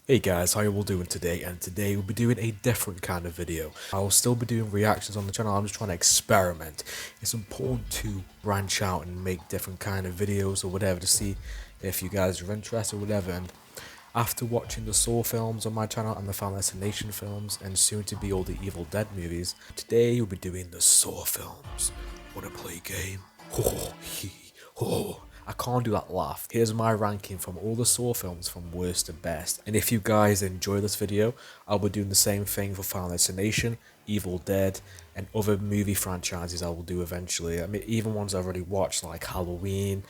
Hey guys, how you all doing today? And today we'll be doing a different kind of video. I will still be doing reactions on the channel. I'm just trying to experiment. It's important to branch out and make different kind of videos or whatever to see if you guys are interested or whatever. And after watching the Saw films on my channel and the Final Destination films and soon to be all the Evil Dead movies, today we'll be doing the Saw films. Wanna play a game? Oh, oh. I can't do that laugh. Here's my ranking from all the Saw films from worst to best. And if you guys enjoy this video, I'll be doing the same thing for Final Destination, Evil Dead, and other movie franchises I will do eventually. I mean, even ones I've already watched like Halloween,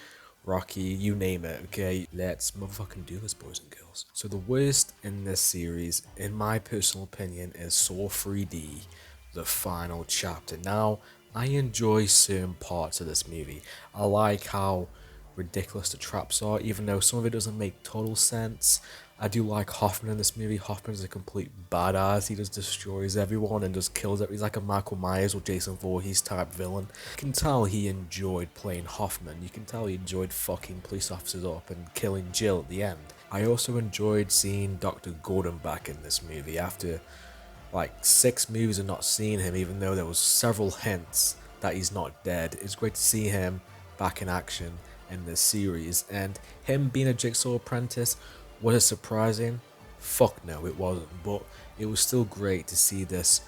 Rocky, you name it. Okay, let's motherfucking do this, boys and girls. So the worst in this series, in my personal opinion, is Saw 3D, the final chapter. Now, I enjoy certain parts of this movie. I like how ridiculous the traps are, even though some of it doesn't make total sense. I do like Hoffman in this movie. Hoffman's a complete badass. He just destroys everyone and just kills it. He's like a Michael Myers or Jason Voorhees type villain. You can tell he enjoyed playing Hoffman. You can tell he enjoyed fucking police officers up and killing Jill at the end. I also enjoyed seeing Dr. Gordon back in this movie after like 6 movies of not seeing him, even though there was several hints that he's not dead. It's great to see him back in action in this series, and him being a Jigsaw apprentice, was it surprising? Fuck no, it wasn't, but it was still great to see this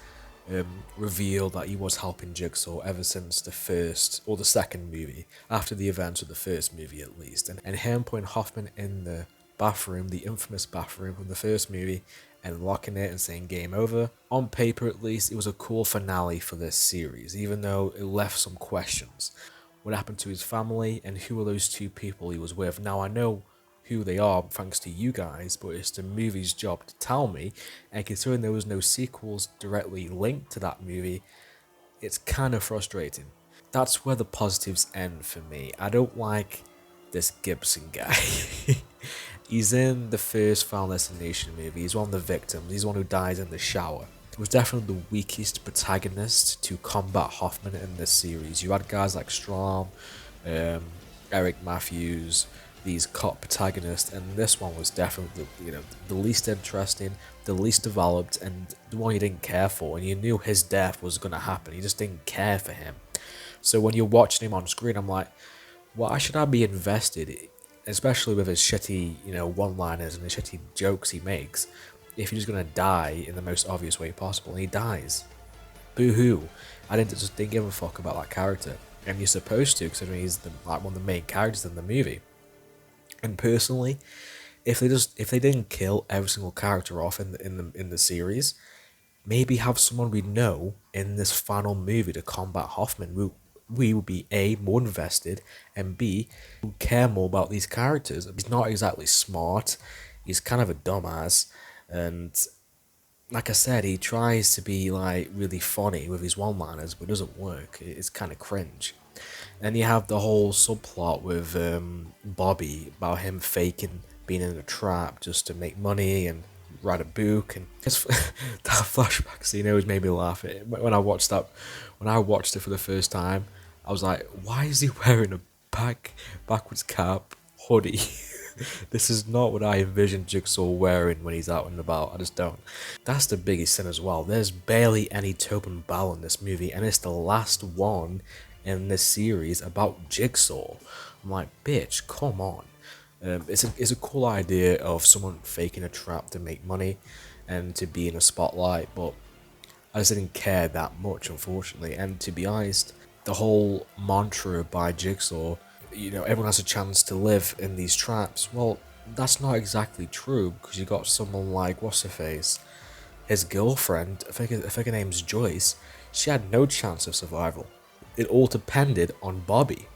reveal that he was helping Jigsaw ever since the first or the second movie, after the events of the first movie at least, and him putting Hoffman in the bathroom, the infamous bathroom from the first movie, and locking it and saying game over. On paper at least, it was a cool finale for this series, even though it left some questions. What happened to his family, and who are those 2 people he was with? Now I know who they are thanks to you guys, but it's the movie's job to tell me, and considering there was no sequels directly linked to that movie, it's kind of frustrating. That's where the positives end for me. I don't like this Gibson guy. He's in the first Final Destination movie, he's one of the victims, he's the one who dies in the shower. Was definitely the weakest protagonist to combat Hoffman in this series. You had guys like Strom, Eric Matthews, these cop protagonists, and this one was definitely the least interesting, the least developed, and the one you didn't care for, and you knew his death was going to happen. You just didn't care for him. So when you're watching him on screen, I'm like, why should I be invested, especially with his shitty, one-liners and the shitty jokes he makes, if he's just gonna die in the most obvious way possible, and he dies. Boo-hoo. I just didn't give a fuck about that character. And you're supposed to, considering he's like one of the main characters in the movie. And personally, if they didn't kill every single character off in the series, maybe have someone we know in this final movie to combat Hoffman. We would be A, more invested, and B, would care more about these characters. He's not exactly smart. He's kind of a dumbass. And like I said, he tries to be like really funny with his one-liners, but it doesn't work. It's kind of cringe. And you have the whole subplot with Bobby about him faking being in a trap just to make money and write a book. And that flashback scene always made me laugh. When I watched it for the first time, I was like, why is he wearing a backwards cap, hoodie? This is not what I envisioned Jigsaw wearing when he's out and about. I just don't. That's the biggest sin as well. There's barely any Tobin Bell in this movie, and it's the last one in this series about Jigsaw. I'm like, bitch, come on. It's a cool idea of someone faking a trap to make money and to be in a spotlight, but I just didn't care that much, unfortunately. And to be honest, the whole mantra by Jigsaw, everyone has a chance to live in these traps. Well, that's not exactly true, because you got someone like, what's her face? His girlfriend, I think her name's Joyce, she had no chance of survival. It all depended on Bobby.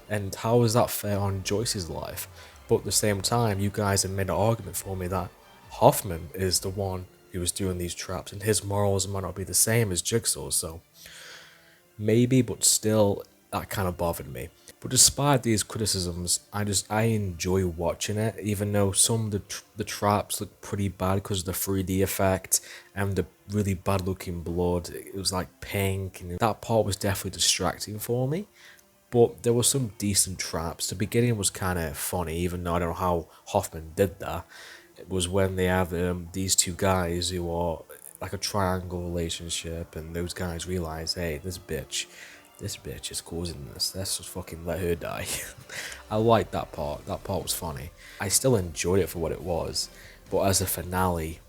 And how is that fair on Joyce's life? But at the same time, you guys have made an argument for me that Hoffman is the one who was doing these traps, and his morals might not be the same as Jigsaw's, so maybe, but still, that kind of bothered me. But despite these criticisms, I enjoy watching it, even though some of the traps look pretty bad because of the 3D effect and the really bad looking blood. It was like pink, and that part was definitely distracting for me. But there were some decent traps. The beginning was kind of funny, even though I don't know how Hoffman did that. was when they have these two guys who are like a triangle relationship, and those guys realize, hey, this bitch is causing this. Let's just fucking let her die. I liked that part. That part was funny. I still enjoyed it for what it was, but as a finale,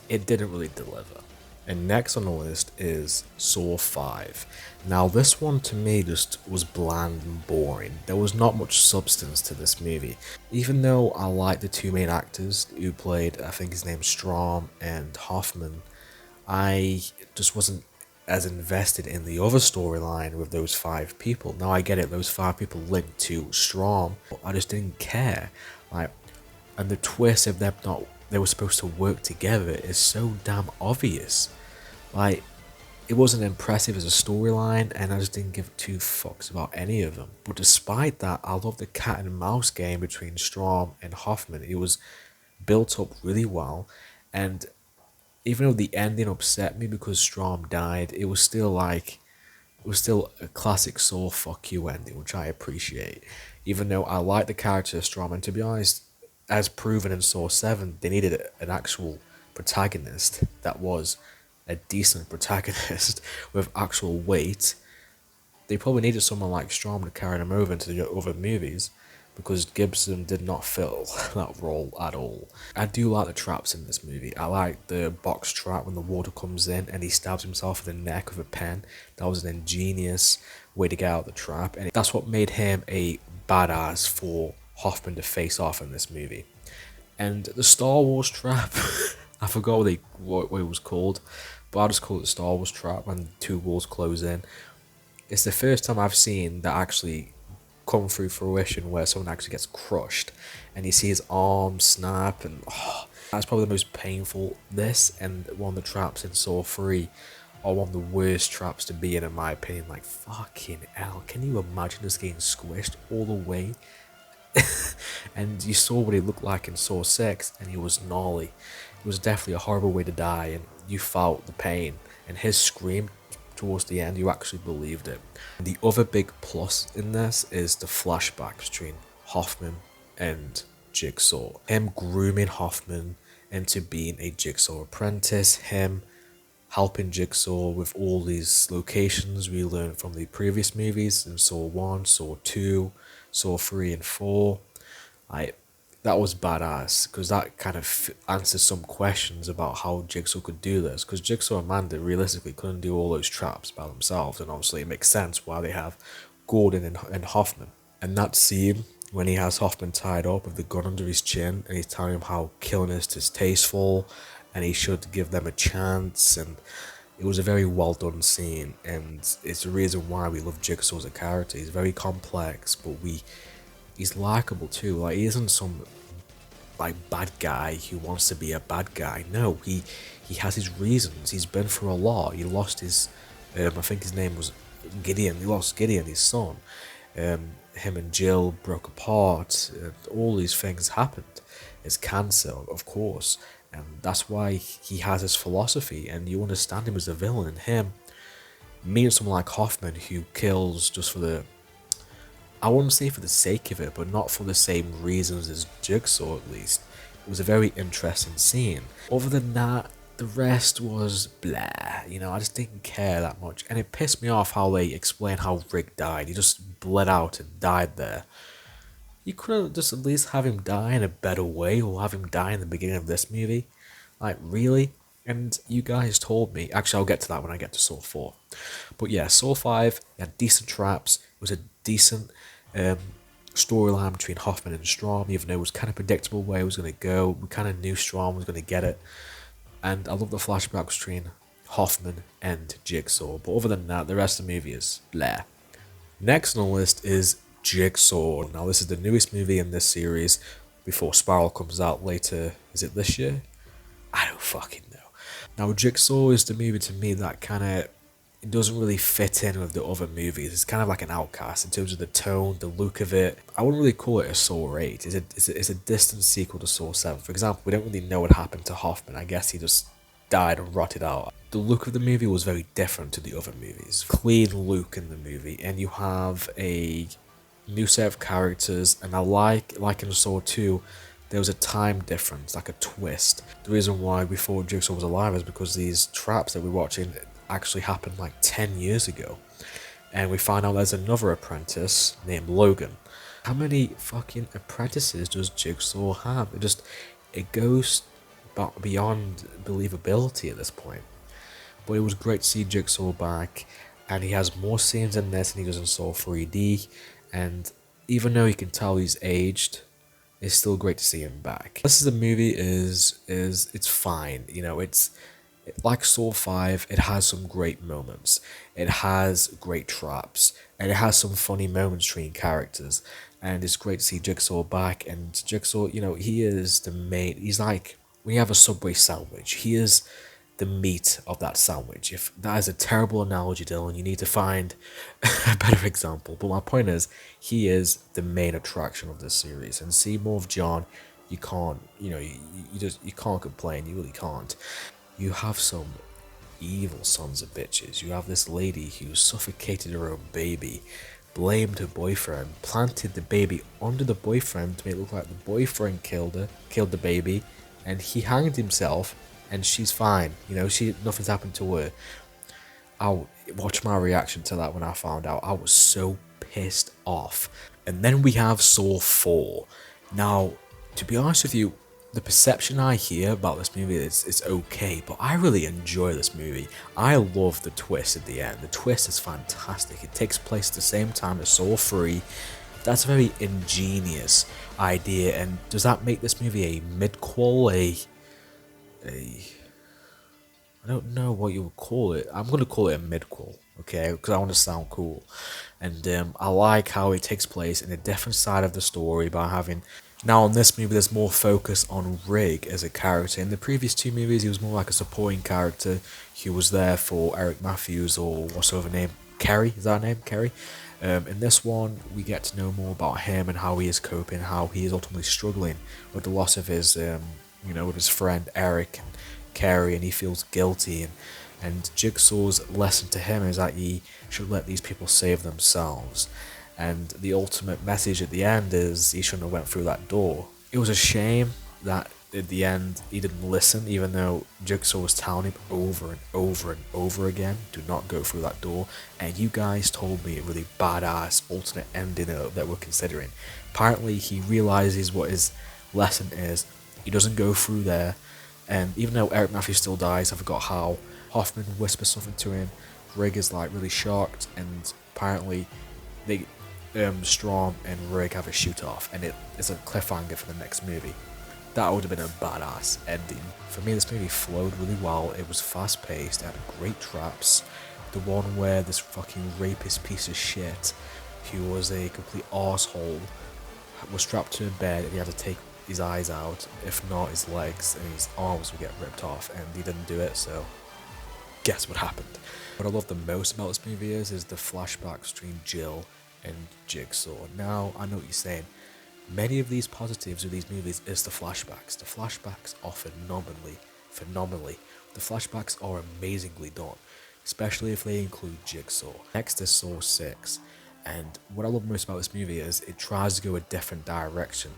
it didn't really deliver. And next on the list is Saw 5. Now this one to me just was bland and boring. There was not much substance to this movie. Even though I like the two main actors who played, I think his name's Strom and Hoffman, I just wasn't as invested in the other storyline with those five people. Now I get it, those five people linked to Strom, but I just didn't care. Like, and the twist of them not, they were supposed to work together is so damn obvious. Like, it wasn't impressive as a storyline, and I just didn't give two fucks about any of them. But despite that, I love the cat and mouse game between Strom and Hoffman. It was built up really well, and even though the ending upset me because Strom died, it was still like, it was still a classic Saw fuck you ending, which I appreciate. Even though I like the character of Strom, and to be honest, as proven in Saw 7, they needed an actual protagonist that was a decent protagonist with actual weight. They probably needed someone like Strom to carry them over into the other movies, because Gibson did not fill that role at all. I do like the traps in this movie. I like the box trap when the water comes in and he stabs himself in the neck with a pen. That was an ingenious way to get out of the trap, and that's what made him a badass for Hoffman to face off in this movie. And the Star Wars trap, I forgot what it was called, but I'll just call it the Star Wars trap when the two walls close in. It's the first time I've seen that actually come through fruition where someone actually gets crushed and you see his arm snap, and that's probably the most painful. This and one of the traps in Saw 3 are one of the worst traps to be in my opinion. Like, fucking hell, can you imagine just getting squished all the way? And you saw what he looked like in Saw 6, and he was gnarly. It was definitely a horrible way to die, and you felt the pain. And his scream towards the end, you actually believed it. The other big plus in this is the flashback between Hoffman and Jigsaw. Him grooming Hoffman into being a Jigsaw apprentice, him helping Jigsaw with all these locations we learned from the previous movies in Saw 1, Saw 2, Saw 3 and 4. That was badass, because that kind of answers some questions about how Jigsaw could do this, because Jigsaw and Amanda realistically couldn't do all those traps by themselves, and obviously it makes sense why they have Gordon and Hoffman. And that scene when he has Hoffman tied up with the gun under his chin and he's telling him how killing is distasteful and he should give them a chance, and it was a very well done scene, and it's the reason why we love Jigsaw as a character. He's very complex, but he's likable too. Like, he isn't some like bad guy who wants to be a bad guy. No, he has his reasons. He's been through a lot. He lost his I think his name was Gideon. He lost Gideon, his son. Him and Jill broke apart. All these things happened. It's cancer, of course, and that's why he has his philosophy, and you understand him as a villain. And him meeting someone like Hoffman who kills just for the, I wouldn't say for the sake of it, but not for the same reasons as Jigsaw at least. It was a very interesting scene. Other than that, the rest was blah. You know, I just didn't care that much. And it pissed me off how they explain how Rick died. He just bled out and died there. You couldn't just at least have him die in a better way, or have him die in the beginning of this movie. Like, really? And you guys told me, actually I'll get to that when I get to Saw 4. But yeah, Saw 5 had decent traps. It was a decent storyline between Hoffman and Strom, even though it was kind of predictable where it was going to go. We kind of knew Strom was going to get it. And I love the flashbacks between Hoffman and Jigsaw. But other than that, the rest of the movie is blah. Next on the list is Jigsaw. Now this is the newest movie in this series before Spiral comes out later. Is it this year? I don't fucking know. Now Jigsaw is the movie to me that kind of, it doesn't really fit in with the other movies. It's kind of like an outcast in terms of the tone, the look of it. I wouldn't really call it a Saw 8. It's a distant sequel to Saw 7. For example, we don't really know what happened to Hoffman. I guess he just died and rotted out. The look of the movie was very different to the other movies. Clean look in the movie, and you have a new set of characters, and I like in Saw 2, there was a time difference, like a twist. The reason why we thought Jigsaw was alive is because these traps that we're watching actually happened like 10 years ago. And we find out there's another apprentice named Logan. How many fucking apprentices does Jigsaw have? It goes beyond believability at this point. But it was great to see Jigsaw back, and he has more scenes in this than he does in Saw 3D, and even though you can tell he's aged, it's still great to see him back. This is a movie it's fine, you know, like Saw 5, it has some great moments, it has great traps, and it has some funny moments between characters, and it's great to see Jigsaw back. And Jigsaw, you know, he is the main, he's like, when you have a Subway sandwich, he is the meat of that sandwich. If that is a terrible analogy, Dylan, you need to find a better example. But my point is, he is the main attraction of this series. And see more of John, you can't, you know, you can't complain. You really can't. You have some evil sons of bitches. You have this lady who suffocated her own baby, blamed her boyfriend, planted the baby under the boyfriend to make it look like the boyfriend killed the baby, and he hanged himself. And she's fine, you know, nothing's happened to her. I'll watch my reaction to that when I found out. I was so pissed off. And then we have Saw 4. Now, to be honest with you, the perception I hear about this movie is okay, but I really enjoy this movie. I love the twist at the end. The twist is fantastic. It takes place at the same time as Saw 3. That's a very ingenious idea. And does that make this movie a mid-qual, I don't know what you would call it. I'm going to call it a midquel, okay, because I want to sound cool. And I like how it takes place in a different side of the story by having... Now, in this movie, there's more focus on Rig as a character. In the previous two movies, he was more like a supporting character. He was there for Eric Matthews, or what's her name? Kerry? Is that her name? Kerry? In this one, we get to know more about him and how he is coping, how he is ultimately struggling with the loss of his... you know, with his friend Eric and Carrie, and he feels guilty, and Jigsaw's lesson to him is that he should let these people save themselves, and the ultimate message at the end is he shouldn't have went through that door. It was a shame that at the end he didn't listen, even though Jigsaw was telling him over and over and over again, do not go through that door, and you guys told me a really badass alternate ending that we're considering. Apparently he realizes what his lesson is. He doesn't go through there, and even though Eric Matthews still dies, I forgot how, Hoffman whispers something to him. Rig is like really shocked, and apparently they, Strom and Rig have a shoot off, and it is a cliffhanger for the next movie. That would have been a badass ending. For me, this movie flowed really well. It was fast paced, it had great traps. The one where this fucking rapist piece of shit, who was a complete arsehole, was strapped to a bed and he had to take his eyes out, if not his legs, and his arms would get ripped off, and he didn't do it, so guess what happened. What I love the most about this movie is the flashbacks between Jill and Jigsaw. Now, I know what you're saying. Many of these positives of these movies is the flashbacks. The flashbacks are phenomenally. The flashbacks are amazingly done, especially if they include Jigsaw. Next is Saw 6, and what I love most about this movie is it tries to go a different direction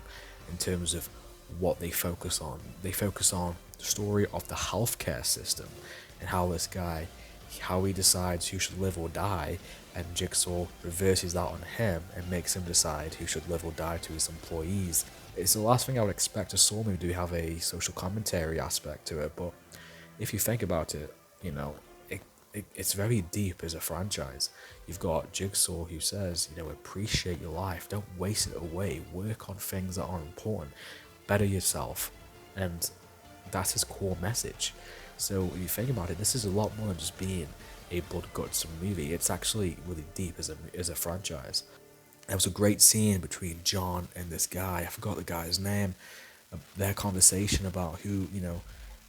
in terms of what they focus on. They focus on the story of the healthcare system and how this guy, how he decides who should live or die, and Jigsaw reverses that on him and makes him decide who should live or die to his employees. It's the last thing I would expect a Saw movie to have a social commentary aspect to it, but if you think about it, you know, it's very deep as a franchise. You've got Jigsaw who says, you know, appreciate your life, don't waste it away, work on things that are important, better yourself, and that's his core message. So if you think about it, this is a lot more than just being a blood guts movie. It's actually really deep as a franchise. There was a great scene between John and this guy, I forgot the guy's name, their conversation about who, you know,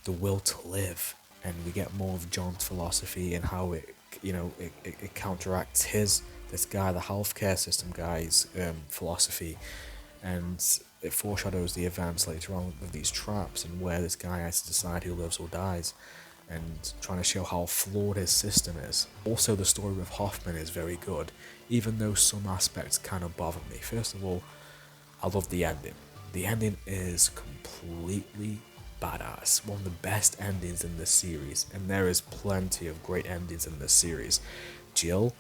the will to live, and we get more of John's philosophy and how it, you know, it counteracts this guy, the healthcare system guy's philosophy, and it foreshadows the events later on with these traps and where this guy has to decide who lives or dies, and trying to show how flawed his system is. Also, the story with Hoffman is very good, even though some aspects kind of bother me. First of all, I love the ending. The ending is completely badass. One of the best endings in this series, and there is plenty of great endings in this series. Jill,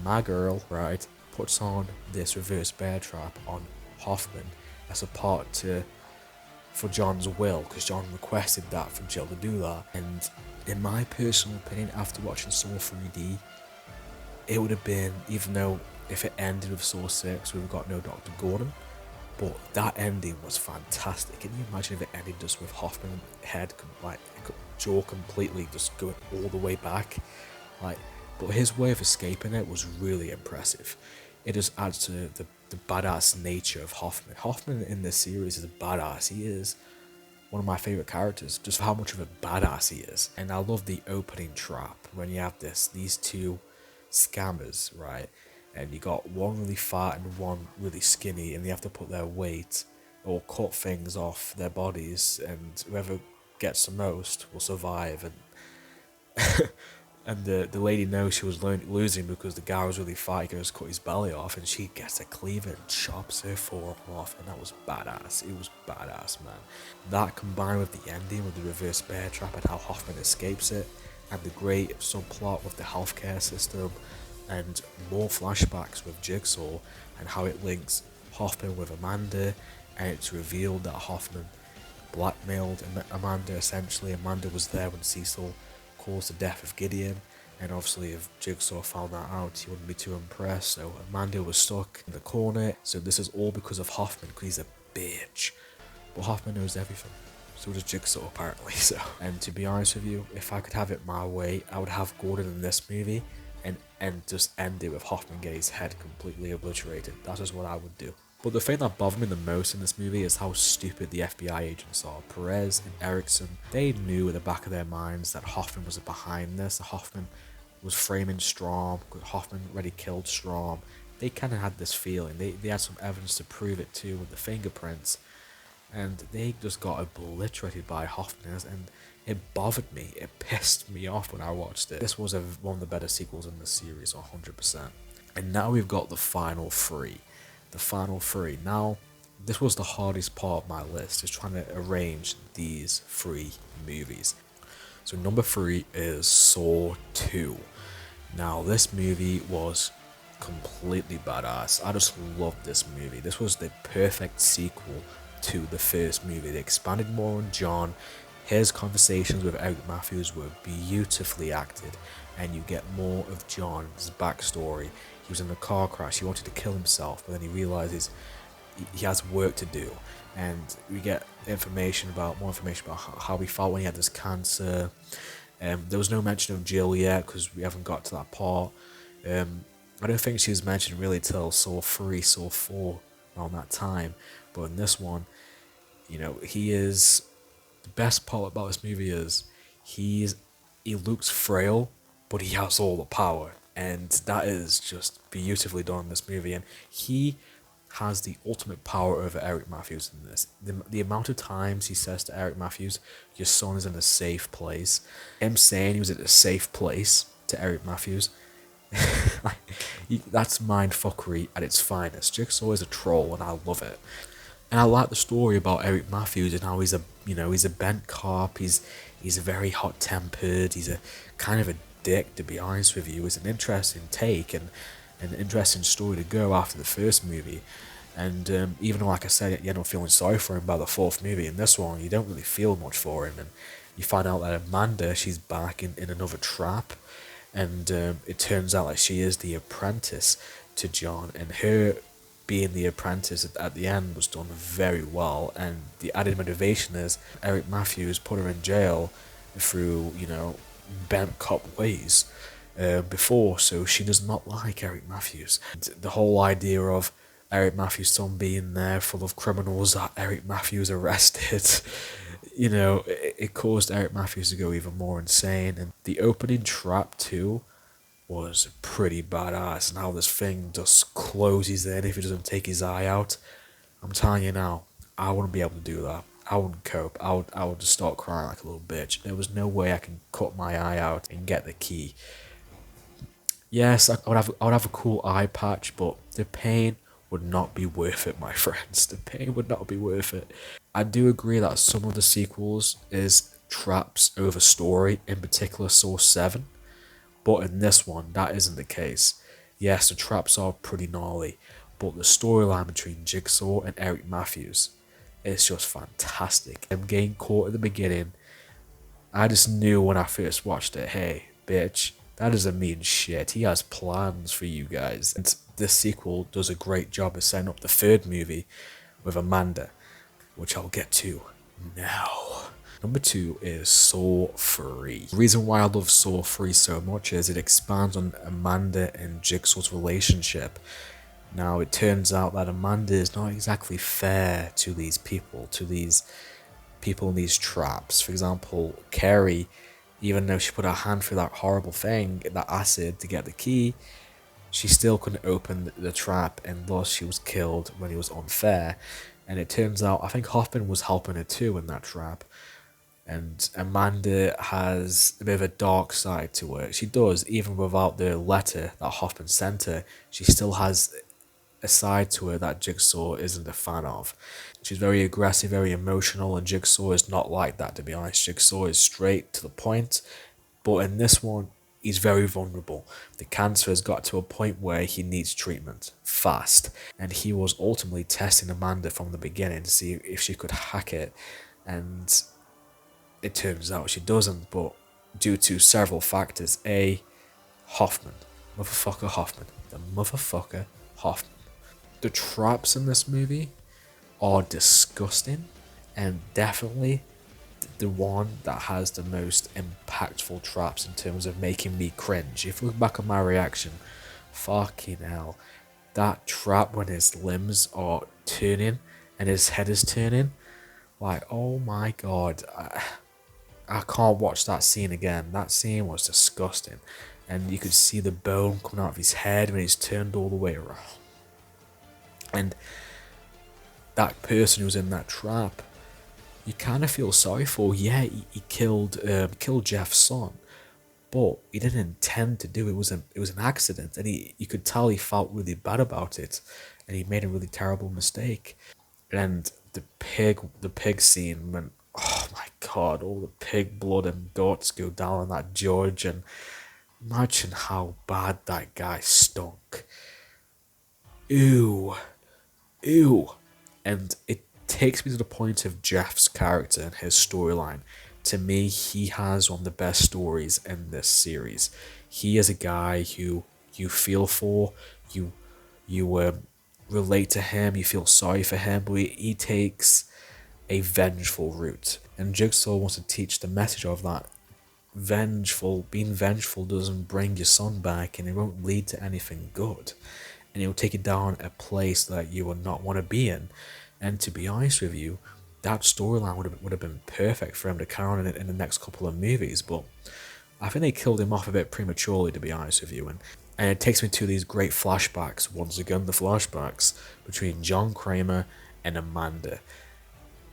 my girl, right, puts on this reverse bear trap on Hoffman as a part to for John's will, because John requested that for Jill to do that. And in my personal opinion, after watching Saw 3D, it would have been, even though if it ended with Saw 6, we've got no Dr. Gordon, but that ending was fantastic. Can you imagine if it ended just with Hoffman head, like jaw completely just going all the way back? Like, but his way of escaping it was really impressive. It just adds to the badass nature of Hoffman. Hoffman in this series is a badass. He is one of my favorite characters, just for how much of a badass he is. And I love the opening trap when you have these two scammers, right? And you got one really fat and one really skinny, and they have to put their weight or cut things off their bodies, and whoever gets the most will survive. And the lady knows she was losing because the guy was really fat. He goes to cut his belly off, and she gets a cleaver and chops her forearm off, and that was badass. It was badass, man. That combined with the ending with the reverse bear trap and how Hoffman escapes it, and the great subplot with the healthcare system, and more flashbacks with Jigsaw and how it links Hoffman with Amanda, and it's revealed that Hoffman blackmailed Amanda essentially. Amanda was there when Cecil caused the death of Gideon, and obviously if Jigsaw found that out, he wouldn't be too impressed, so Amanda was stuck in the corner. So this is all because of Hoffman, because he's a bitch. But Hoffman knows everything, so does Jigsaw apparently. So, and to be honest with you, if I could have it my way, I would have Gordon in this movie and just end it with Hoffman getting his head completely obliterated. That's just what I would do. But the thing that bothered me the most in this movie is how stupid the FBI agents are. Perez and Erickson, they knew at the back of their minds that Hoffman was behind this. That Hoffman was framing Strom. Hoffman already killed Strom. They kind of had this feeling. They had some evidence to prove it too with the fingerprints. And they just got obliterated by Hoffman, and it bothered me. It pissed me off when I watched it. This was one of the better sequels in the series, 100%. And now we've got the final three. The final three. Now, this was the hardest part of my list, is trying to arrange these three movies. So number 3 is Saw 2. Now, this movie was completely badass. I just loved this movie. This was the perfect sequel to the first movie. They expanded more on John. His conversations with Eric Matthews were beautifully acted, and you get more of John's backstory. He was in a car crash. He wanted to kill himself, but then he realizes he has work to do. And we get more information about how he felt when he had this cancer. There was no mention of Jill yet because we haven't got to that part. I don't think she was mentioned really till Saw 3, Saw 4, around that time. But in this one, he is... The best part about this movie is he looks frail, but he has all the power. And that is just beautifully done in this movie. And he has the ultimate power over Eric Matthews in this. The amount of times he says to Eric Matthews, your son is in a safe place. Him saying he was at a safe place to Eric Matthews, that's mindfuckery at its finest. Jigsaw is a troll, and I love it. And I like the story about Eric Matthews and how he's a bent cop. He's very hot tempered. He's a kind of a dick, to be honest with you. It's an interesting take and an interesting story to go after the first movie. And even though, like I said, you end up feeling sorry for him by the fourth movie, in this one you don't really feel much for him. And you find out that Amanda, she's back in another trap, and it turns out like she is the apprentice to John, and her being the apprentice at the end was done very well. And the added motivation is Eric Matthews put her in jail through bent cop ways before, so she does not like Eric Matthews. And the whole idea of Eric Matthews' son being there full of criminals that Eric Matthews arrested, it caused Eric Matthews to go even more insane. And the opening trap too was pretty badass, and how this thing just closes in if he doesn't take his eye out. I'm telling you now, I wouldn't be able to do that. I wouldn't cope. I would just start crying like a little bitch. There was no way I can cut my eye out and get the key. Yes, I would have a cool eye patch, but the pain would not be worth it, my friends. The pain would not be worth it. I do agree that some of the sequels is traps over story, in particular Saw 7, but in this one, that isn't the case. Yes, the traps are pretty gnarly, but the storyline between Jigsaw and Eric Matthews is just fantastic. Him getting caught at the beginning, I just knew when I first watched it, hey, bitch, that doesn't mean shit. He has plans for you guys. And this sequel does a great job of setting up the third movie with Amanda, which I'll get to now. Number 2 is Saw 3. The reason why I love Saw 3 so much is it expands on Amanda and Jigsaw's relationship. Now, it turns out that Amanda is not exactly fair to these people in these traps. For example, Carrie, even though she put her hand through that horrible thing, that acid, to get the key, she still couldn't open the trap, and thus she was killed when it was unfair. And it turns out, I think Hoffman was helping her too in that trap. And Amanda has a bit of a dark side to her. She does, even without the letter that Hoffman sent her, she still has a side to her that Jigsaw isn't a fan of. She's very aggressive, very emotional, and Jigsaw is not like that, to be honest. Jigsaw is straight to the point, but in this one, he's very vulnerable. The cancer has got to a point where he needs treatment, fast, and he was ultimately testing Amanda from the beginning to see if she could hack it, and it turns out she doesn't, but due to several factors. Hoffman. Motherfucker Hoffman. The motherfucker Hoffman. The traps in this movie are disgusting, and definitely the one that has the most impactful traps in terms of making me cringe. If you look back on my reaction, fucking hell, that trap when his limbs are turning and his head is turning, like, oh my god, I can't watch that scene again. That scene was disgusting, and you could see the bone coming out of his head when he's turned all the way around. And that person who's in that trap, you kind of feel sorry for. Yeah, he killed Jeff's son, but he didn't intend to do it. It was an accident, and you could tell he felt really bad about it, and he made a really terrible mistake. And the pig scene, when, oh my god, all the pig blood and guts go down on that judge, and imagine how bad that guy stunk. Ew. And it takes me to the point of Jeff's character and his storyline. To me, he has one of the best stories in this series. He is a guy who you feel for, you relate to him, you feel sorry for him, but he takes a vengeful route. And Jigsaw wants to teach the message of that. Being vengeful doesn't bring your son back, and it won't lead to anything good. And it will take you down a place that you would not want to be in. And to be honest with you, that storyline would have been perfect for him to carry on in the next couple of movies, but I think they killed him off a bit prematurely, to be honest with you. And it takes me to these great flashbacks, once again the flashbacks between John Kramer and Amanda.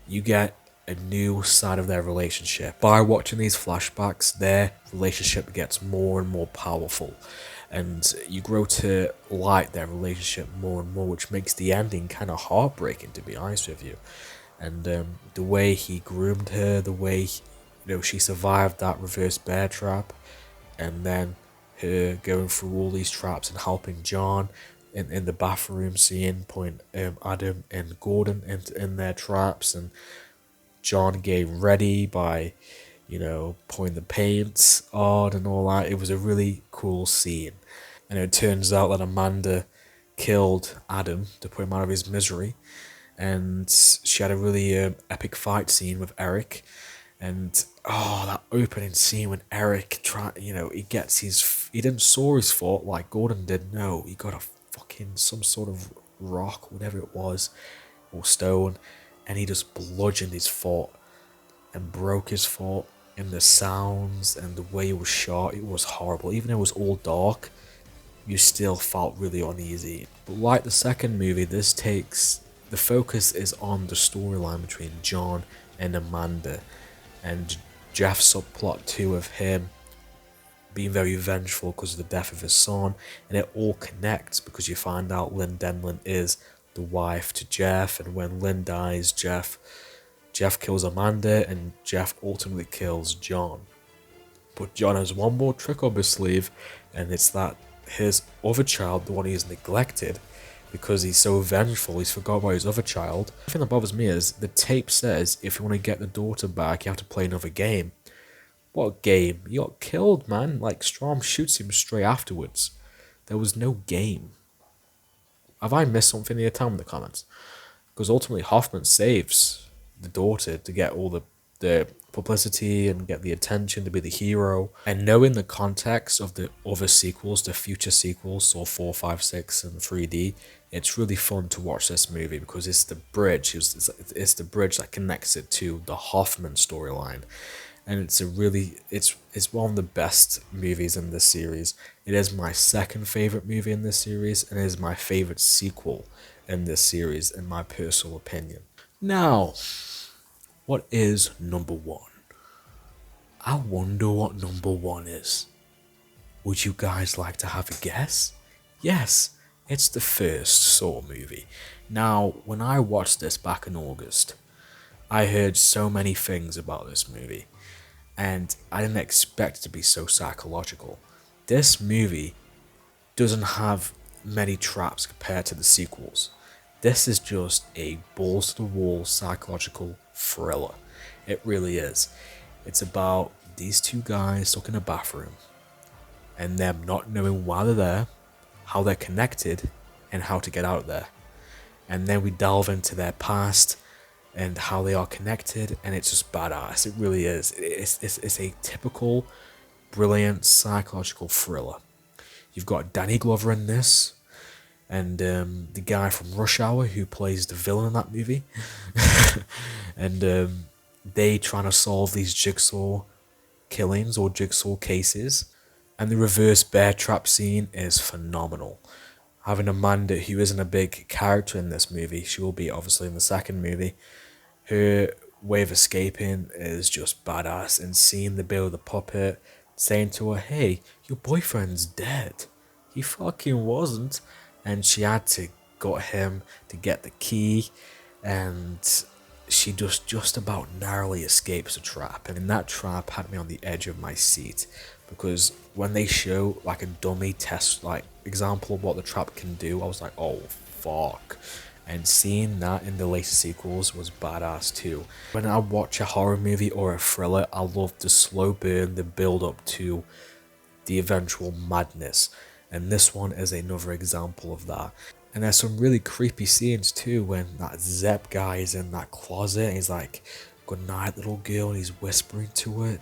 You get a new side of their relationship. By watching these flashbacks, their relationship gets more and more powerful, and you grow to like their relationship more and more, which makes the ending kind of heartbreaking, to be honest with you. And the way he groomed her, the way she survived that reverse bear trap, and then her going through all these traps and helping John in the bathroom scene, putting Adam and Gordon in their traps, and John getting ready by pouring the paints on and all that. It was a really cool scene. And it turns out that Amanda killed Adam to put him out of his misery, and she had a really epic fight scene with Eric. And that opening scene when Eric he didn't saw his foot like Gordon did. No, he got a fucking some sort of rock, whatever it was, or stone, and he just bludgeoned his foot and broke his foot. And the sounds and the way it was shot, it was horrible. Even though it was all dark, you still felt really uneasy. But like the second movie, the focus is on the storyline between John and Amanda, and Jeff's subplot too of him being very vengeful because of the death of his son, and it all connects because you find out Lynn Denlin is the wife to Jeff, and when Lynn dies, Jeff kills Amanda, and Jeff ultimately kills John. But John has one more trick up his sleeve, and it's that his other child, the one he's neglected, because he's so vengeful, he's forgot about his other child. The thing that bothers me is the tape says if you want to get the daughter back, you have to play another game. What game? You got killed, man. Like, Strom shoots him straight afterwards. There was no game. Have I missed something here? Tell me in the comments. Because ultimately Hoffman saves the daughter to get all the publicity and get the attention to be the hero. And knowing the context of the other sequels, the future sequels, so 4, 5, 6 and 3D, it's really fun to watch this movie because it's the bridge. It's the bridge that connects it to the Hoffman storyline. And it's one of the best movies in this series. It is my second favorite movie in this series, and it is my favorite sequel in this series, in my personal opinion. Now, what is number 1? I wonder what number 1 is. Would you guys like to have a guess? Yes, it's the first Saw movie. Now, when I watched this back in August, I heard so many things about this movie, and I didn't expect it to be so psychological. This movie doesn't have many traps compared to the sequels. This is just a balls-to-the-wall psychological thriller. It really is. It's about these two guys stuck in a bathroom, and them not knowing why they're there, how they're connected, and how to get out there. And then we delve into their past and how they are connected, and it's just badass. It really is. It's a typical, brilliant psychological thriller. You've got Danny Glover in this, and the guy from Rush Hour who plays the villain in that movie. And they trying to solve these Jigsaw killings or Jigsaw cases. And the reverse bear trap scene is phenomenal. Having Amanda, who isn't a big character in this movie, she will be obviously in the second movie, her way of escaping is just badass. And seeing the Bill the puppet saying to her, hey, your boyfriend's dead. He fucking wasn't. And she had to got him to get the key, and she just about narrowly escapes a trap. And that trap had me on the edge of my seat, because when they show like a dummy test like example of what the trap can do, I was like, oh fuck. And seeing that in the later sequels was badass too. When I watch a horror movie or a thriller, I love the slow burn, the build up to the eventual madness. And this one is another example of that. And there's some really creepy scenes too, when that Zepp guy is in that closet and he's like, good night little girl, and he's whispering to her.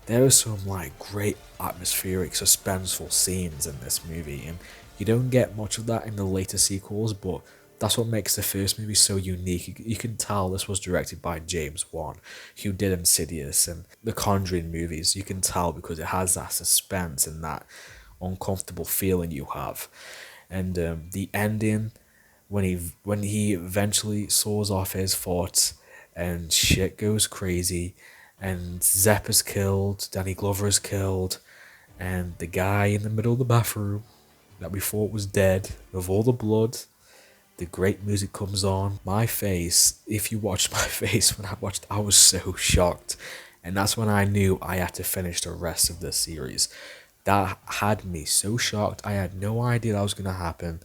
There are some like great atmospheric, suspenseful scenes in this movie, and you don't get much of that in the later sequels, but that's what makes the first movie so unique. You can tell this was directed by James Wan, who did Insidious and the Conjuring movies. You can tell because it has that suspense and that uncomfortable feeling you have. And the ending, when he eventually saws off his foot and shit goes crazy, and Zepp is killed, Danny Glover is killed, and the guy in the middle of the bathroom that we thought was dead, with all the blood, the great music comes on. My face, if you watched my face when I watched, I was so shocked. And that's when I knew I had to finish the rest of this series. That had me so shocked. I had no idea that was going to happen.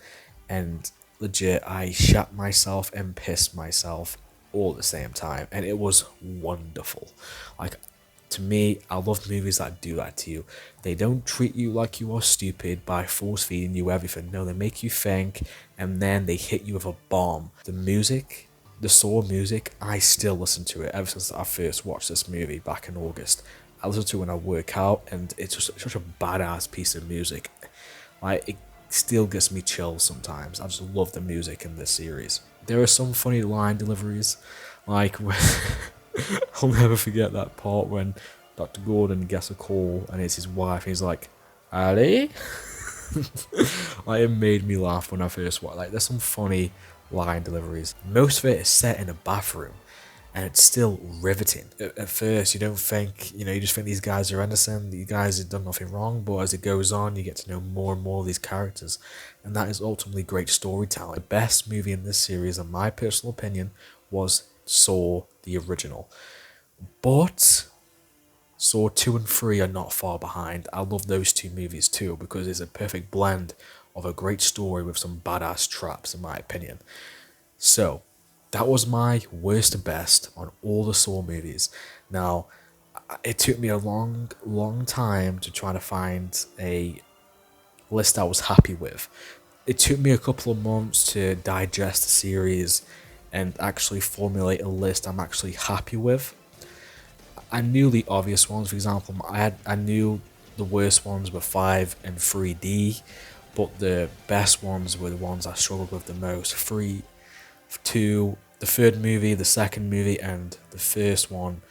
And legit, I shat myself and pissed myself all at the same time. And it was wonderful. Like, to me, I love movies that do that to you. They don't treat you like you are stupid by force feeding you everything. No, they make you think, and then they hit you with a bomb. The music, the Saw music, I still listen to it ever since I first watched this movie back in August. I listen to it when I work out, and it's just such a badass piece of music. Like, it still gives me chills sometimes. I just love the music in this series. There are some funny line deliveries, like when I'll never forget that part when Dr. Gordon gets a call and it's his wife and he's like, Ali? Like, it made me laugh when I first watched. Like, there's some funny line deliveries. Most of it is set in a bathroom, and it's still riveting. At first, you don't think, you just think these guys are innocent, these guys have done nothing wrong, but as it goes on, you get to know more and more of these characters, and that is ultimately great storytelling. The best movie in this series, in my personal opinion, was Saw the original. But Saw 2 and 3 are not far behind. I love those two movies too because it's a perfect blend of a great story with some badass traps, in my opinion. So, that was my worst to best on all the Saw movies. Now, it took me a long time to try to find a list I was happy with. It took me a couple of months to digest the series and actually formulate a list I'm actually happy with. I knew the obvious ones. For example, I knew the worst ones were 5 and 3D, but the best ones were the ones I struggled with the most. 3, 2, the third movie, the second movie, and the first one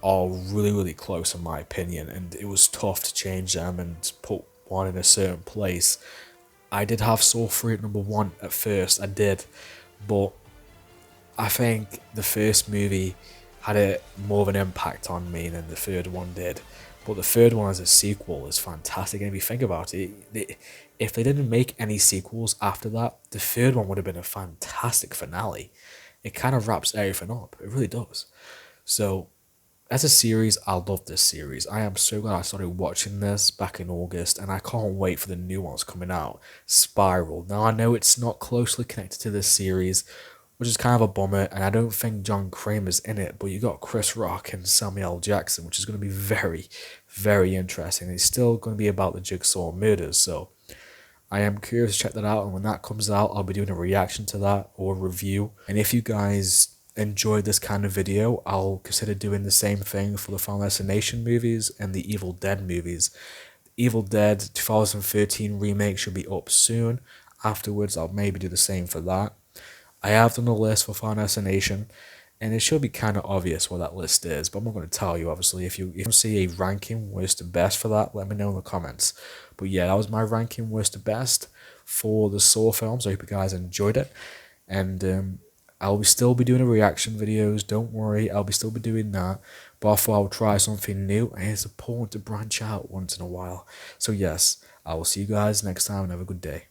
are really close in my opinion, and it was tough to change them and put one in a certain place. I did have Saw 3 at number 1 at first, I did, but I think the first movie had more of an impact on me than the third one did. But the third one as a sequel is fantastic, and if you think about it, if they didn't make any sequels after that, the third one would have been a fantastic finale. It kind of wraps everything up, it really does. So, as a series, I love this series. I am so glad I started watching this back in August, and I can't wait for the new ones coming out. Spiral. Now, I know it's not closely connected to this series, which is kind of a bummer, and I don't think John Kramer's in it, but you got Chris Rock and Samuel L. Jackson, which is going to be very interesting. It's still going to be about the Jigsaw murders, so I am curious to check that out, and when that comes out, I'll be doing a reaction to that or a review. And if you guys enjoyed this kind of video, I'll consider doing the same thing for the Final Destination movies and the Evil Dead movies. Evil Dead 2013 remake should be up soon. Afterwards, I'll maybe do the same for that. I have done a list for Final Destination, and it should be kind of obvious what that list is, but I'm not going to tell you, obviously. If you see a ranking worst to best for that, let me know in the comments. But yeah, that was my ranking worst to best for the Saw films. I hope you guys enjoyed it, and I'll still be doing a reaction videos, don't worry, I'll still be doing that, but I thought I'll try something new, and it's important to branch out once in a while. So yes, I will see you guys next time, and have a good day.